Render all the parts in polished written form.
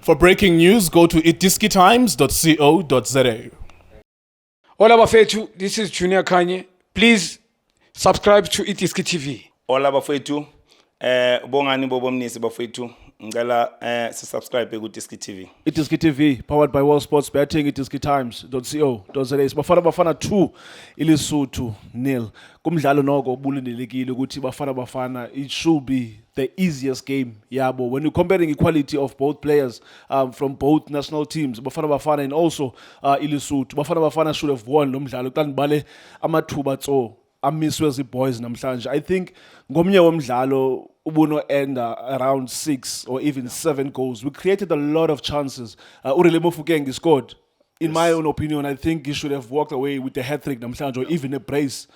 For breaking news, go to itiskitimes.co.za. Hola bafethu, this is Junior Kanye. Please subscribe to Itiski TV. Hola bafethu, bongani bobomnisi bafethu, ngicela subscribe ku Itiski TV. Itiski TV, powered by World Sports Betting, itiskitimes.co.za. Bafana 2, iLesotho 0. Kumdlalo noko obulindelekile ukuthi Bafana, it should be the easiest game yabo. When you're comparing equality of both players from both national teams, Bafana and also iLesotho, Bafana should have won lo mdlalo. Kanti bale amathuba tso amiswe ziboys namhlanje. I think ngomnye womdlalo ubuno enda around 6 or even 7 goals. We created a lot of chances. Urele Mofokeng scored. In my own opinion, I think he should have walked away with a hat-trick namhlanje or even a brace.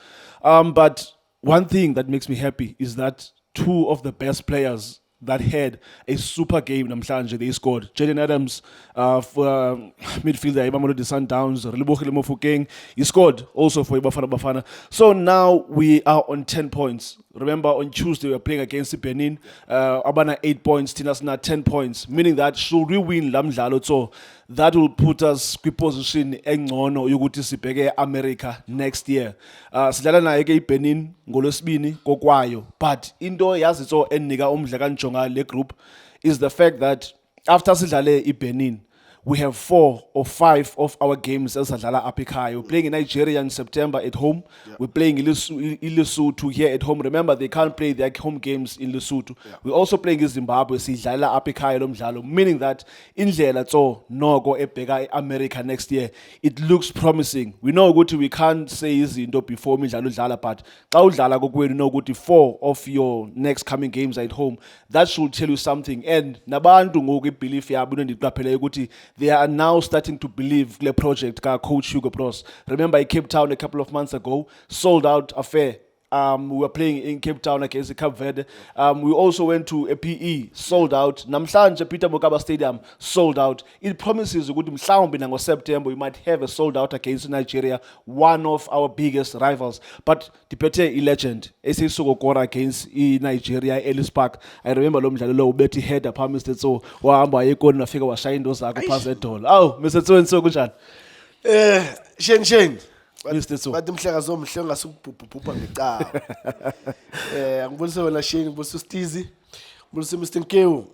But one thing that makes me happy is that 2 of the best players that had a super game namhlanje, they scored. Jaden Adams, for midfielder, Ibamolo de Sundowns, Relebohile Mofokeng, he scored also for Bafana. So now we are on 10 points. Remember, on Tuesday, we were playing against Benin. Abana 8 points, Tinasna 10 points, meaning that should we win Lamdlalo, so that will put us in position engcono yokuthi sibheke America next year. Sidlala naye ke iBenin ngolwesibini kokwayo, but into yazitso enika umdla kanjonga le group is the fact that after sidlale iBenin, we have 4 or 5 of our games as Sadlala Apikai. We're playing in Nigeria in September at home. Yeah. We're playing in Lesotho here at home. Remember, they can't play their home games in Lesotho. Yeah. We're also playing in Zimbabwe. Sadlala Apikai lomdlalo, meaning that in so no go epega America next year. It looks promising. We know good we can't say izinto before midlalo, but we know good 4 of your next coming games at home. That should tell you something. And nabantu ngoku believe yabo ndiqaphele ukuthi they are now starting to believe the project Coach Hugo Bros. Remember, in Cape Town a couple of months ago, sold out affair. We were playing in Cape Town against the Cape Verde. We also went to a PE, sold out. Namhlanje Peter Mokaba Stadium, sold out. It promises a good mhlawumbe September we might have a sold out against Nigeria, one of our biggest rivals. But Dipete legend, Esisogokora against Nigeria, Ellis Park. I remember lo mdlalo lo ubethi header pha Mr. Tso wahamba yekoni nafika washayinto zakho phansi edolo. Awu Mr. Tso and so kunjani? Shen. Mr. Tso. Bathi mhleka zomhle ngasukubhubhubha ngecala. Ngibulise wena Shane, ngibulise uStizi, ngibulise Mr. Nkewu,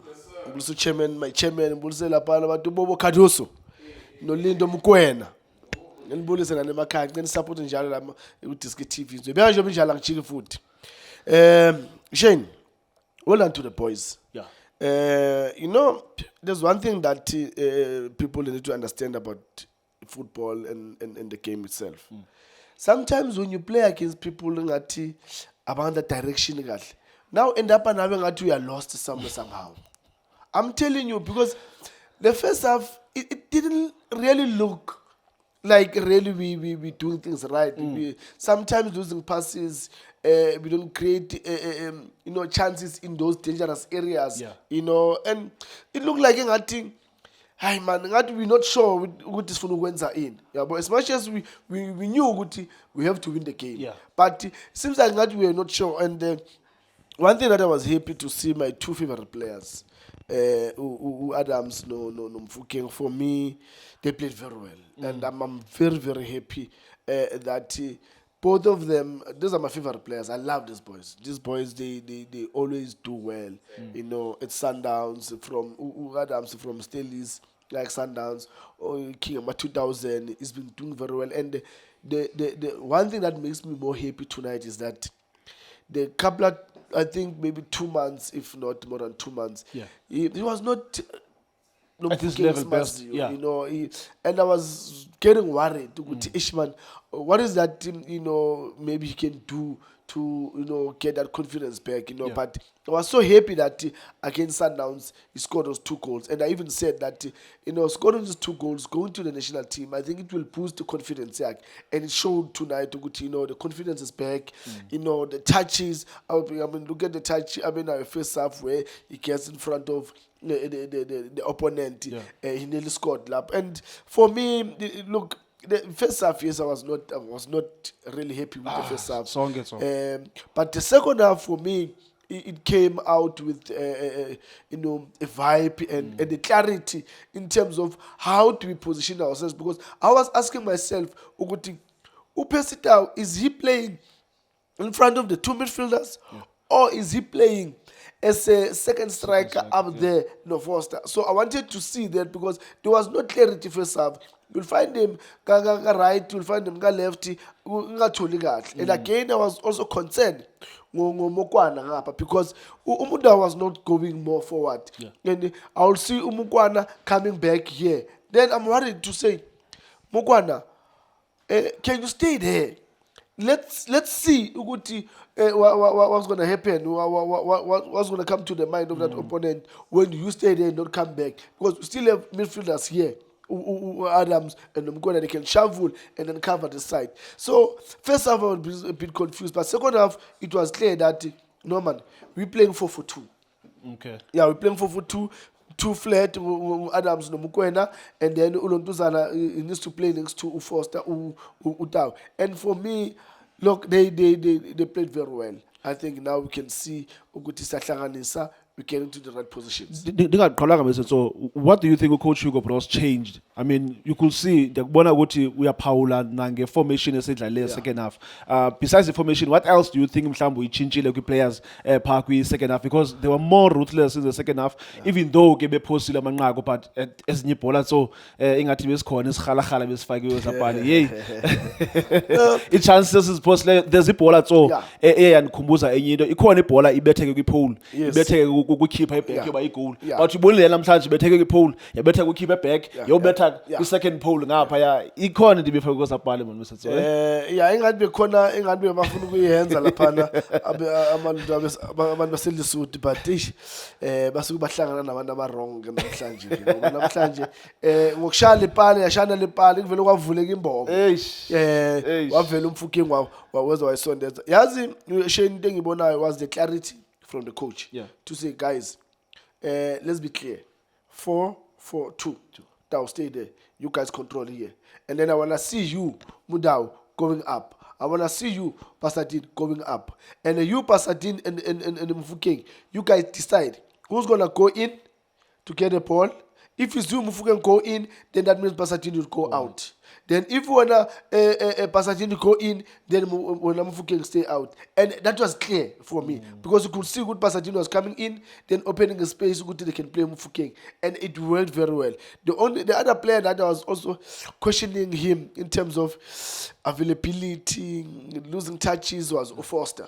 ngibulise chairman, my chairman, ngibulise lapha abantu bobo Khaduso. Nolindo Mkwena. Ngibulise nane emakhaya, ngicela support njalo la uDiski TV. Ngibeka nje njalo ngijike futhi. Shane, well done to the boys. Yeah. You know, there's one thing that people need to understand about football and the game itself. Sometimes when you play against people about the direction, now end up and having you are lost somehow. I'm telling you, because the first half it didn't really look like really we doing things right. We sometimes losing passes. We don't create chances in those dangerous areas. Yeah. And it looked like hi man, we're not sure what this phone wins are in. Yeah, but as much as we knew we have to win the game. Yeah. But it seems like that we are not sure. And one thing that I was happy to see, my 2 favorite players, Adams, no Mfokeng, for me, they played very well. And I'm very, very happy that both of them, those are my favorite players. I love these boys. These boys, they always do well. It's Sundowns from Adams from Stellies, like Sundowns, or King of 2000. He's been doing very well. And the one thing that makes me more happy tonight is that the couple of, I think maybe 2 months, if not more than 2 months, he was not at his level best, and I was getting worried. Ishman, what is that? Maybe he can do to get that confidence back. But I was so happy that against Sundowns he scored those 2 goals, and I even said that scoring those 2 goals, going to the national team, I think it will boost the confidence. And it showed tonight. The confidence is back. The touches. Look at the touch. Our first half where he gets in front of the opponent, he nearly scored lap. And for me, look, the first half, yes, I was not really happy with the first half. But the second half for me, it came out with you know, a vibe and a clarity in terms of how do we position ourselves. Because I was asking myself, Uguti, Percy Tau, is he playing in front of the two midfielders, or is he playing as a second striker up there, no Foster? So I wanted to see that because there was no clarity first half. You'll find him right, you'll find him lefty, and again I was also concerned Mokwana ngapha because Umuda was not going more forward, and I'll see Umukwana coming back here. Then I'm worried to say, Mokwana, can you stay there? Let's see Uguti, what's going to happen, what's going to come to the mind of that opponent when you stay there and not come back, because we still have midfielders here, Adams and Mkwana, they can shovel and then cover the side. So first half I was a bit confused, but second half it was clear that Norman, we're playing 4-4-2. Okay. Yeah, we're playing 4-4-2. Two flat, Adams no Mukwena, and then Ulontuzana needs to play next to Foster, Utau. And for me, look, they played very well. I think now we can see Uguti Satlanganisa, we get into the right positions. So what do you think Coach Hugo Bros changed? I mean, you could see the Bona Guti, we are Paula Nange formation is like second half. Besides the formation, what else do you think Mshambu Chinchile players Parkwi second half? Because they were more ruthless in the second half, even though Gebe Postila Mangago, but as Nipola, so Ingativis Corners, Halakhala, Fagio Zapani. It chances is possible there's a pola so and Kumbuza and you know, Pola, you better go pole, you better go keep a back by goal. But you bully and you better go pole, you better go keep it back, you better the second pole now. Economy before goes up parliament, Mr. Yeah, England be corner, England be a Mafuku hands, Alapana, Aman Basil suit, but Tish, Basu Batlang and Amanda wrong and Sanji. Wokshali Pali, Ashana Pali, Velo Vulegin Bob. What Velum Fuking, what was I saw that? Yazi, Shane Dengibona was the clarity from the coach to say, guys, let's be clear 4-4-2. Now stay there. You guys control here. And then I want to see you, Mudau, going up. I want to see you, Pasadin, going up. And you, Pasadin and Mufukeng, you guys decide who's going to go in to get the ball. If it's you, Mufukeng, go in, then that means Pasadin will go out. Then if you want to Pasadin go in, then Mufukeng stay out. And that was clear for me. Because you could see good Pasadin was coming in, then opening a space, good they can play Mufukeng. And it worked very well. The other player that I was also questioning him in terms of availability, losing touches was Foster.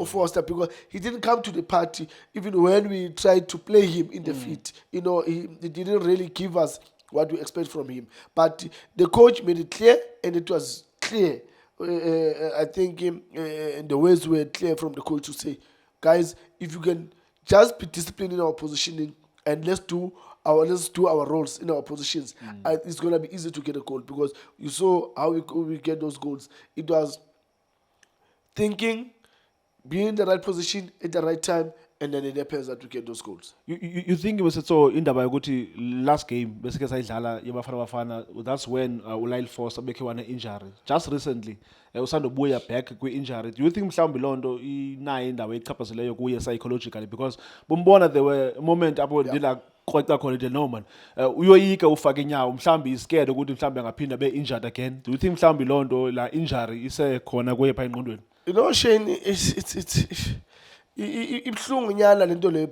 Foster, because he didn't come to the party even when we tried to play him in the feet. He didn't really give us what we expect from him. But the coach made it clear, and it was clear. I think the words were clear from the coach to say, guys, if you can just be disciplined in our positioning and let's do our roles in our positions, it's going to be easy to get a goal, because you saw how we get those goals. It was thinking, being in the right position at the right time, and then it happens that we get those goals. You think it was so in the Baguti last game, basically Bafana, that's when Ulail Foster became an injury. Just recently, Usando Buya back with injury. Do you think Msam Bilondo nine that way capacity psychologically? Because Bumbona there were a moment about the quite quality Norman. We were eager Faginya, Msambi is scared of good Msambi and Pina be injured again. Do you think Msam Bilondo la injury is a corner way by Mundwin? You know, Shane, it's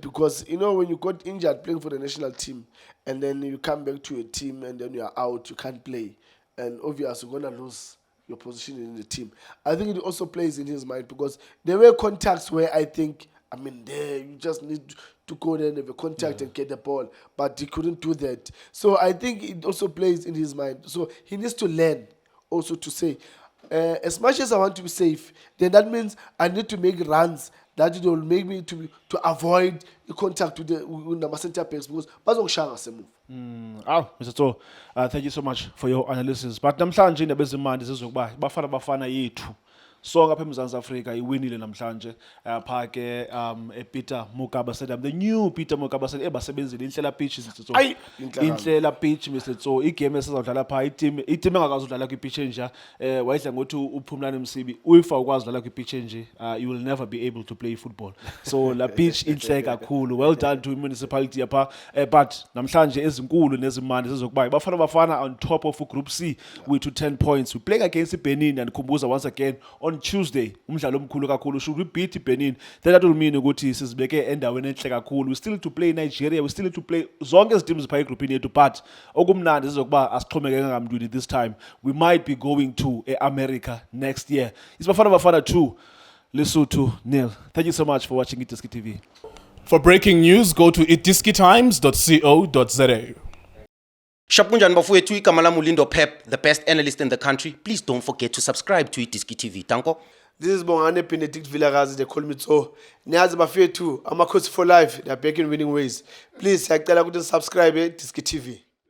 because when you got injured playing for the national team and then you come back to a team and then you are out, you can't play, and obviously you're gonna lose your position in the team. I think it also plays in his mind, because there were contacts where I think, there you just need to go there and have a contact and get the ball, but he couldn't do that. So I think it also plays in his mind. So he needs to learn also to say, as much as I want to be safe, then that means I need to make runs that it will make me to avoid the contact with the center backs, because bazongishaya move. Mr. To, thank you so much for your analysis. But namhlanje indaba ezimandi zizokuba Bafana yethu. so ngapha eMzantsi Afrika iwinile namhlanje pha ke Peter Mokaba Stadium, the new Peter Mokaba Stadium ebasebenzile inhlela pitch isitso Ayi, inhlela. inhlela pitch Mr. So igame esizodlala pha team engakazi udlala kwi pitch enja wayidla ngothi uPhumlani Msibi uyifa ukwazi udlala kwi pitch enje you will never be able to play football. So la pitch inhle kakhulu, well done to municipality yapha but namhlanje ezinkulu nezimandi zizokuba Bafana on top of group C with 10 points. We play against Benin and Kumbuza once again on Tuesday. Umdlalo omkhulu kakhulu. Should we beat Benin, that will mean ukuthi sizibeke endaweni enhle kakhulu. We still need to play Nigeria, we still need to play zonke iziteams pha egroup yethu, but okumnandi zizokuba asixhomeke ngamduli this time. We might be going to America next year. It's Bafana 2, Lesotho 0. Thank you so much for watching iDiski TV. For breaking news, go to itiskitimes.co.za. Shapunjan bafowethu igama lami uLindo Pep, the best analyst in the country. Please don't forget to subscribe to iDiski TV. Tanko. This is Bongani Benedict Vilakazi, they call me so. Niyazi bafethu, Amakhosi for life, they are back in winning ways. Please, siyacela ukuthi subscribe Diski TV.